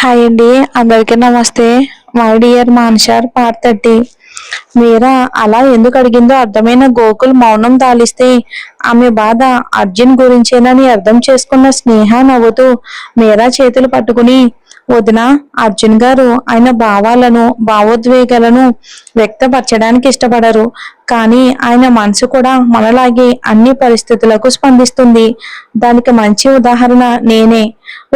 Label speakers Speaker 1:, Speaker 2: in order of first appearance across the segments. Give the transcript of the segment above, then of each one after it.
Speaker 1: Hi అండి, అందరికీ నమస్తే. మై డియర్ మాన్షార్ పార్ట్ 30. మీరా అలా ఎందుకు అడిగిందో అర్థమైన గోకుల్ మౌనం తాలిస్తే ఆమె బాధ అర్జున్ గురించేనని అర్థం చేసుకున్న స్నేహ నవ్వుతూ మీరా చేతులు పట్టుకుని, వదిన, అర్జున్ గారు ఆయన భావాలను భావోద్వేగాలను వ్యక్తపరచడానికి ఇష్టపడరు. కానీ ఆయన మనసు కూడా మనలాగే అన్ని పరిస్థితులకు స్పందిస్తుంది. దానికి మంచి ఉదాహరణ నేనే.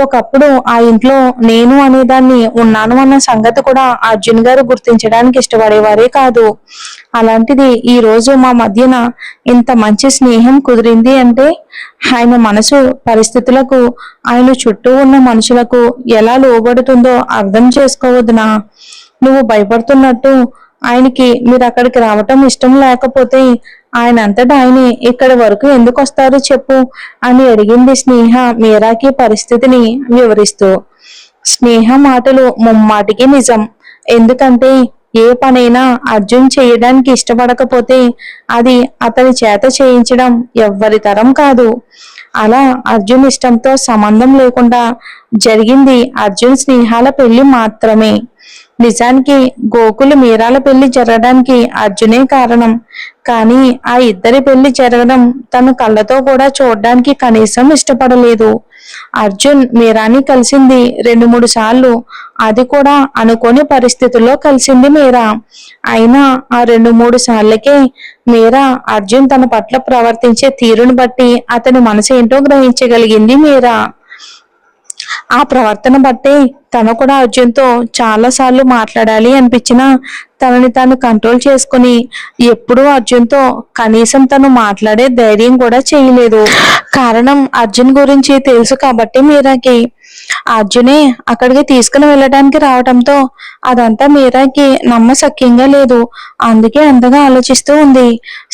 Speaker 1: ఒకప్పుడు ఆ ఇంట్లో నేను అనేదాన్ని ఉన్నాను అన్న సంగతి కూడా అర్జున్ గారు గుర్తించడానికి ఇష్టపడేవారే కాదు. అలాంటిది ఈ రోజు మా మధ్యన ఇంత మంచి స్నేహం కుదిరింది అంటే ఆయన మనసు పరిస్థితులకు, ఆయన చుట్టూ ఉన్న మనుషులకు ఎలా లోబడుతుందో అర్థం చేసుకోవద్దునా. నువ్వు భయపడుతున్నట్టు ఆయనకి మీరు అక్కడికి రావటం ఇష్టం లేకపోతే ఆయన అంతటా ఆయనే ఇక్కడి వరకు ఎందుకు వస్తారు చెప్పు అని అడిగింది స్నేహ మీరాకి పరిస్థితిని వివరిస్తూ. స్నేహ మాటలు ముమ్మాటికి నిజం. ఎందుకంటే ఏ పనైనా అర్జున్ చేయడానికి ఇష్టపడకపోతే అది అతని చేత చేయించడం ఎవ్వరి తరం కాదు. అలా అర్జున్ ఇష్టంతో సంబంధం లేకుండా జరిగింది అర్జున్ స్నేహాల పెళ్లి మాత్రమే. నిజానికి గోకులు మీరాల పెళ్లి జరగడానికి అర్జునే కారణం. కానీ ఆ ఇద్దరి పెళ్లి జరగడం తన కళ్ళతో కూడా చూడడానికి కనీసం ఇష్టపడలేదు. అర్జున్ మీరాని కలిసింది 2-3 సార్లు. అది కూడా అనుకోని పరిస్థితుల్లో కలిసింది మీరా. అయినా ఆ 2-3 సార్లకే మీరా అర్జున్ తన పట్ల ప్రవర్తించే తీరును బట్టి అతని మనసు ఏంటో గ్రహించగలిగింది మీరా. ఆ ప్రవర్తన బట్టే తను కూడా అర్జున్తో చాలా సార్లు మాట్లాడాలి అనిపించినా తనని తాను కంట్రోల్ చేసుకుని ఎప్పుడూ అర్జున్తో కనీసం తను మాట్లాడే ధైర్యం కూడా చేయలేదు. కారణం అర్జున్ గురించి తెలుసు కాబట్టి మీరాకి. అర్జునే అక్కడికి తీసుకుని వెళ్ళడానికి రావటంతో అదంతా మీరాకి నమ్మశక్యంగా లేదు. అందుకే అంతగా ఆలోచిస్తూ ఉంది.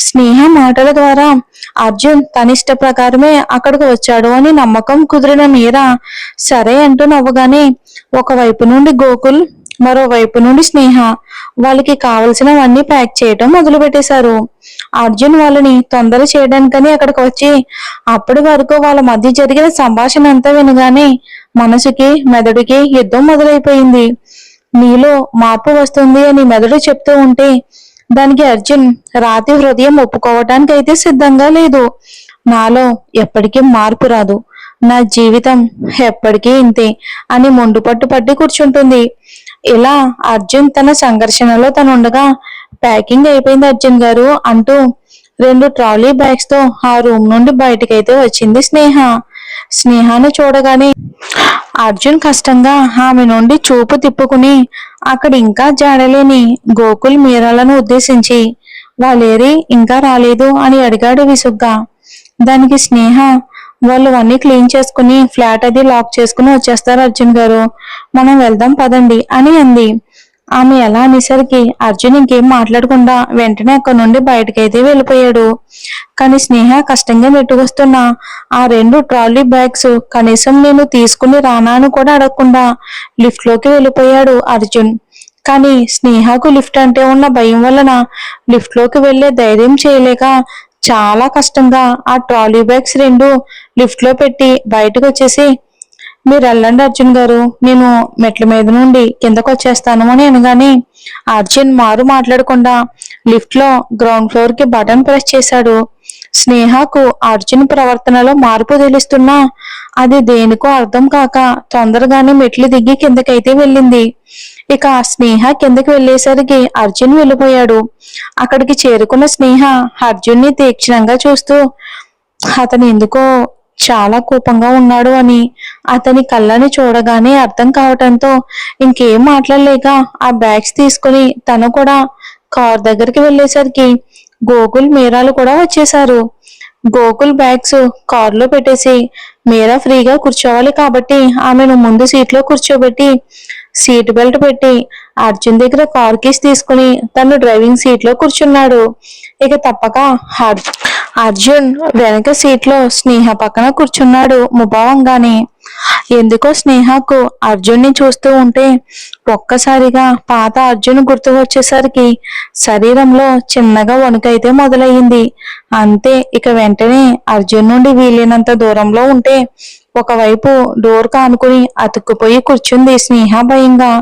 Speaker 1: స్నేహ మాటల ద్వారా అర్జున్ తన ఇష్ట ప్రకారమే అక్కడికి వచ్చాడు అని నమ్మకం కుదిరిన మీరా సరే అంటూ నవ్వగానే ఒకవైపు నుండి గోకుల్, మరోవైపు నుండి స్నేహ వాళ్ళకి కావలసినవన్నీ ప్యాక్ చేయటం మొదలు పెట్టేశారు. అర్జున్ వాళ్ళని తొందర చేయడానికని అక్కడికి వచ్చి అప్పటి వరకు వాళ్ళ మధ్య జరిగిన సంభాషణ అంతా వినగానే మనసుకి మెదడుకి యుద్ధం మొదలైపోయింది. నీలో మార్పు వస్తుంది అని మెదడు చెప్తూ ఉంటే దానికి అర్జున్ రాతి హృదయం ఒప్పుకోవటానికి అయితే సిద్ధంగా లేదు. నాలో ఎప్పటికీ మార్పు రాదు, నా జీవితం ఎప్పటికీ ఇంతే అని మొండుపట్టు పట్టి కూర్చుంటుంది. ఇలా అర్జున్ తన సంఘర్షణలో తనుండగా ప్యాకింగ్ అయిపోయింది అర్జున్ గారు అంటూ 2 ట్రాలీ బ్యాగ్స్ తో ఆ రూమ్ నుండి బయటకైతే వచ్చింది స్నేహ. స్నేహాన్ని చూడగానే అర్జున్ కష్టంగా ఆమె నుండి చూపు తిప్పుకుని అక్కడ ఇంకా జాడలేని గోకుల్ మీరాలను ఉద్దేశించి వాళ్ళేరి ఇంకా రాలేదు అని అడిగాడు విసుగ్గా. దానికి స్నేహ, వాళ్ళు అన్ని క్లీన్ చేసుకుని ఫ్లాట్ అది లాక్ చేసుకుని వచ్చేస్తారు అర్జున్ గారు, మనం వెళ్దాం పదండి అని అంది. ఆమె ఎలా అనేసరికి అర్జున్ ఇంకేం మాట్లాడకుండా వెంటనే అక్కడి నుండి బయటకైతే వెళ్ళిపోయాడు. కానీ స్నేహ కష్టంగా నెట్టుకొస్తున్న ఆ 2 ట్రాలీ బ్యాగ్స్ కనీసం నేను తీసుకుని రానాను కూడా అడగకుండా లిఫ్ట్ లోకి వెళ్ళిపోయాడు అర్జున్. కానీ స్నేహకు లిఫ్ట్ అంటే ఉన్న భయం వలన లిఫ్ట్ లోకి వెళ్లే ధైర్యం చేయలేక చాలా కష్టంగా ఆ ట్రాలీ బ్యాగ్స్ 2 లిఫ్ట్ లో పెట్టి బయటకు వచ్చేసి, మీరు వెళ్ళండి అర్జున్ గారు, నేను మెట్ల మీద నుండి కిందకు వచ్చేస్తాను అని అనగానే అర్జున్ మారు మాట్లాడకుండా లిఫ్ట్ లో గ్రౌండ్ ఫ్లోర్ కి బటన్ ప్రెస్ చేశాడు. స్నేహకు అర్జున్ ప్రవర్తనలో మార్పు తెలుస్తున్నా అది దేనికో అర్థం కాక తొందరగానే మెట్లు దిగి కిందకైతే వెళ్ళింది. ఇక స్నేహ కిందకి వెళ్ళేసరికి అర్జున్ వెళ్ళిపోయాడు. అక్కడికి చేరుకున్న స్నేహ అర్జున్ని తీక్షణంగా చూస్తూ అతను ఎందుకో చాలా కోపంగా ఉన్నాడు అని అతని కళ్ళని చూడగానే అర్థం కావటంతో ఇంకేం మాట్లాడలేక ఆ బ్యాగ్స్ తీసుకుని తను కూడా కార్ దగ్గరికి వెళ్ళేసరికి గోకుల్ మీరాలు కూడా వచ్చేశారు. గోకుల్ బ్యాగ్స్ కారులో పెట్టేసి మీరా ఫ్రీగా కూర్చోవాలి కాబట్టి ఆమెను ముందు సీట్లో కూర్చోబెట్టి సీట్ బెల్ట్ పెట్టి అర్జున్ దగ్గర కార్ కీస్ తీసుకుని తను డ్రైవింగ్ సీట్ లో కూర్చున్నాడు. ఇక తప్పక అర్జున్ వెనక సీట్లో స్నేహ పక్కన కూర్చున్నాడు ముభావంగానే. ఎందుకో స్నేహకు అర్జున్ని చూస్తూ ఉంటే ఒక్కసారిగా పాత అర్జున్ గుర్తు వచ్చేసరికి శరీరంలో చిన్నగా వణుకైతే మొదలయ్యింది. అంతే, ఇక వెంటనే అర్జున్ నుండి వీలైనంత దూరంలో ఉంటే ఒకవైపు డోర్ కానుకుని అతుక్కుపోయి కూర్చుంది స్నేహ భయంగా.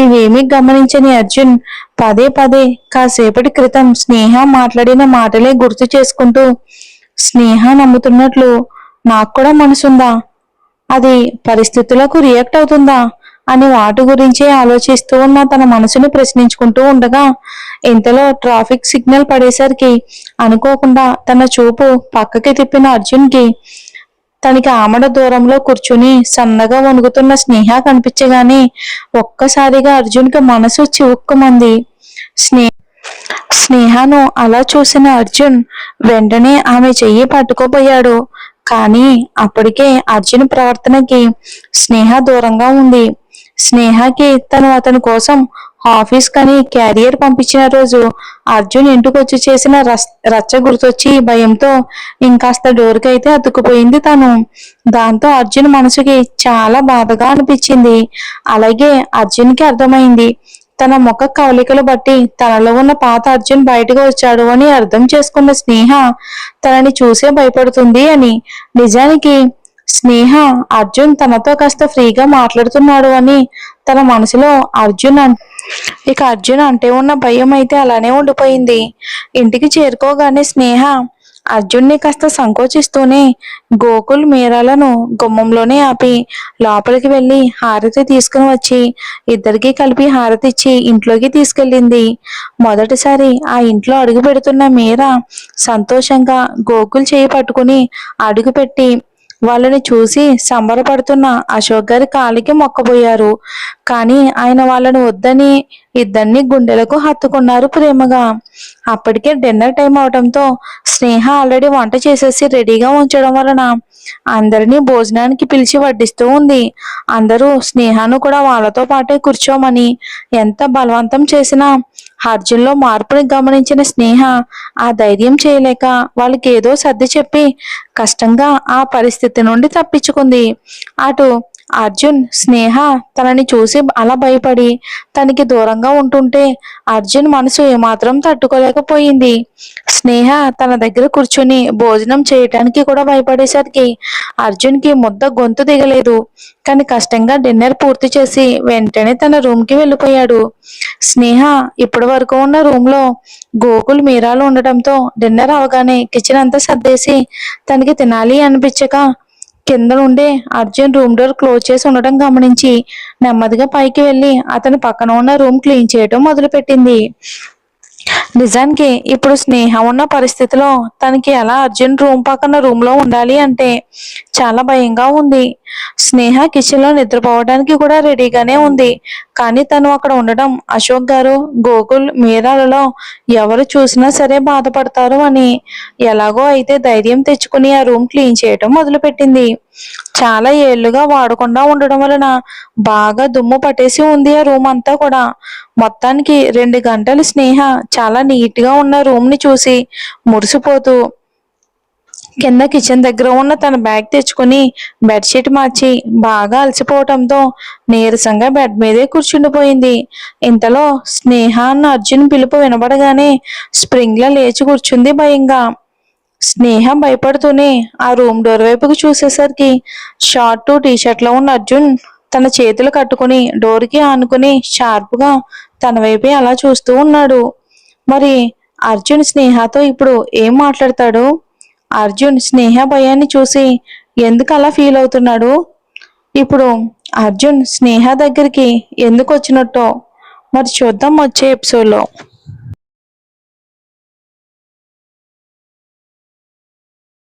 Speaker 1: ఇవేమీ గమనించని అర్జున్ పదే పదే కాసేపటి క్రితం స్నేహ మాట్లాడిన మాటలే గుర్తు చేసుకుంటూ, స్నేహ నమ్ముతున్నట్లు నాకు కూడా మనసుందా, అది పరిస్థితులకు రియాక్ట్ అవుతుందా అని వాటి గురించే ఆలోచిస్తూ ఉన్న తన మనసుని ప్రశ్నించుకుంటూ ఉండగా, ఇంతలో ట్రాఫిక్ సిగ్నల్ పడేసరికి అనుకోకుండా తన చూపు పక్కకి తిప్పిన అర్జున్కి తనకి ఆమడ దూరంలో కూర్చుని సన్నగా వణుకుతున్న స్నేహ కనిపించగానే ఒక్కసారిగా అర్జున్కి మనసు చివుక్కుమంది. స్నే స్నేహను అలా చూసిన అర్జున్ వెంటనే ఆమె చెయ్యి పట్టుకోపోయాడు. కానీ అప్పటికే అర్జున్ ప్రవర్తనకి స్నేహ దూరంగా ఉంది. స్నేహకి తను అతని కోసం ఆఫీస్ కని క్యారియర్ పంపించిన రోజు అర్జున్ ఇంటికొచ్చి చేసిన రచ్చ గుర్తొచ్చి భయంతో ఇంకాస్త డోర్కి అయితే అతుక్కుపోయింది తను. దాంతో అర్జున్ మనసుకి చాలా బాధగా అనిపించింది. అలాగే అర్జున్కి అర్థమైంది, తన ముఖ కవలికలు బట్టి తనలో ఉన్న పాత అర్జున్ బయటకు వచ్చాడు అని అర్థం చేసుకున్న స్నేహ తనని చూసే భయపడుతుంది అని. నిజానికి స్నేహ అర్జున్ తనతో కాస్త ఫ్రీగా మాట్లాడుతున్నాడు అని తన మనసులో అర్జున్ అంటే ఉన్న భయం అయితే అలానే ఉండిపోయింది. ఇంటికి చేరుకోగానే స్నేహ అర్జున్ని కాస్త సంకోచిస్తూనే గోకుల్ మీరాలను గుమ్మంలోనే ఆపి లోపలికి వెళ్ళి హారతి తీసుకుని వచ్చి ఇద్దరికి కలిపి హారతి ఇచ్చి ఇంట్లోకి తీసుకెళ్ళింది. మొదటిసారి ఆ ఇంట్లో అడుగు పెడుతున్న మీరా సంతోషంగా గోకుల్ చేయి పట్టుకుని అడుగు పెట్టి వాళ్ళని చూసి సంబరపడుతున్న అశోక్ గారి కాలికి మొక్కబోయారు. కానీ ఆయన వాళ్ళని వద్దని ఇద్దరిని గుండెలకు హత్తుకున్నారు ప్రేమగా. అప్పటికే డిన్నర్ టైం అవడంతో స్నేహ ఆల్రెడీ వంట చేసేసి రెడీగా ఉంచడం వలన అందరినీ భోజనానికి పిలిచి వడ్డిస్తూ ఉంది. అందరూ స్నేహను కూడా వాళ్ళతో పాటే కూర్చోమని ఎంత బలవంతం చేసినా అర్జున్లో మార్పుని గమనించిన స్నేహ ఆ ధైర్యం చేయలేక వాళ్ళకి ఏదో సర్ది చెప్పి కష్టంగా ఆ పరిస్థితి నుండి తప్పించుకుంది. అటు అర్జున్ స్నేహ తనని చూసి అలా భయపడి తనకి దూరంగా ఉంటుంటే అర్జున్ మనసు ఏమాత్రం తట్టుకోలేకపోయింది. స్నేహ తన దగ్గర కూర్చుని భోజనం చేయటానికి కూడా భయపడేసరికి అర్జున్కి ముద్ద గొంతు దిగలేదు. కానీ కష్టంగా డిన్నర్ పూర్తి చేసి వెంటనే తన రూమ్కి వెళ్ళిపోయాడు. స్నేహ ఇప్పటి వరకు ఉన్న రూమ్లో గోకుల్ మీరాలు ఉండటంతో డిన్నర్ అవగానే కిచెన్ అంతా సర్దేసి తనకి తినాలి అనిపించక కింద నుండే అర్జున్ రూమ్ డోర్ క్లోజ్ చేసి ఉండటం గమనించి నెమ్మదిగా పైకి వెళ్ళి అతని పక్కన ఉన్న రూమ్ క్లీన్ చేయడం మొదలుపెట్టింది. నిజానికి ఇప్పుడు స్నేహ ఉన్న పరిస్థితిలో తనకి ఎలా అర్జున్ రూమ్ పక్కన రూమ్ లో ఉండాలి అంటే చాలా భయంగా ఉంది. స్నేహ కిచెన్ లో నిద్రపోవడానికి కూడా రెడీగానే ఉంది. కానీ తను అక్కడ ఉండడం అశోక్ గారు, గోకుల్, మీరాలలో ఎవరు చూసినా సరే బాధపడతారు అని ఎలాగో అయితే ధైర్యం తెచ్చుకుని ఆ రూమ్ క్లీన్ చేయడం మొదలుపెట్టింది. చాలా ఏళ్లుగా వాడకుండా ఉండడం వలన బాగా దుమ్ము పట్టేసి ఉంది ఆ రూమ్ అంతా కూడా. మొత్తానికి 2 గంటలు స్నేహ చాలా నీట్ గా ఉన్న రూమ్ ని చూసి మురిసిపోతూ కింద కిచెన్ దగ్గర ఉన్న తన బ్యాగ్ తెచ్చుకుని బెడ్షీట్ మార్చి బాగా అలసిపోవటంతో నీరసంగా బెడ్ మీదే కూర్చుండిపోయింది. ఇంతలో స్నేహ అన్న అర్జున్ పిలుపు వినబడగానే స్ప్రింగ్ లా లేచి కూర్చుంది భయంగా. స్నేహ భయపడుతూనే ఆ రూమ్ డోర్ వైపుకు చూసేసరికి షార్ట్ టీషర్ట్ లో ఉన్న అర్జున్ తన చేతులు కట్టుకుని డోర్కి ఆనుకుని షార్ప్గా తన వైపే అలా చూస్తూ ఉన్నాడు. మరి అర్జున్ స్నేహతో ఇప్పుడు ఏం మాట్లాడతాడు? అర్జున్ స్నేహ భయాన్ని చూసి ఎందుకు అలా ఫీల్ అవుతున్నాడు? ఇప్పుడు అర్జున్ స్నేహ దగ్గరికి ఎందుకు వచ్చినట్టో మరి చూద్దాం వచ్చే ఎపిసోడ్లో.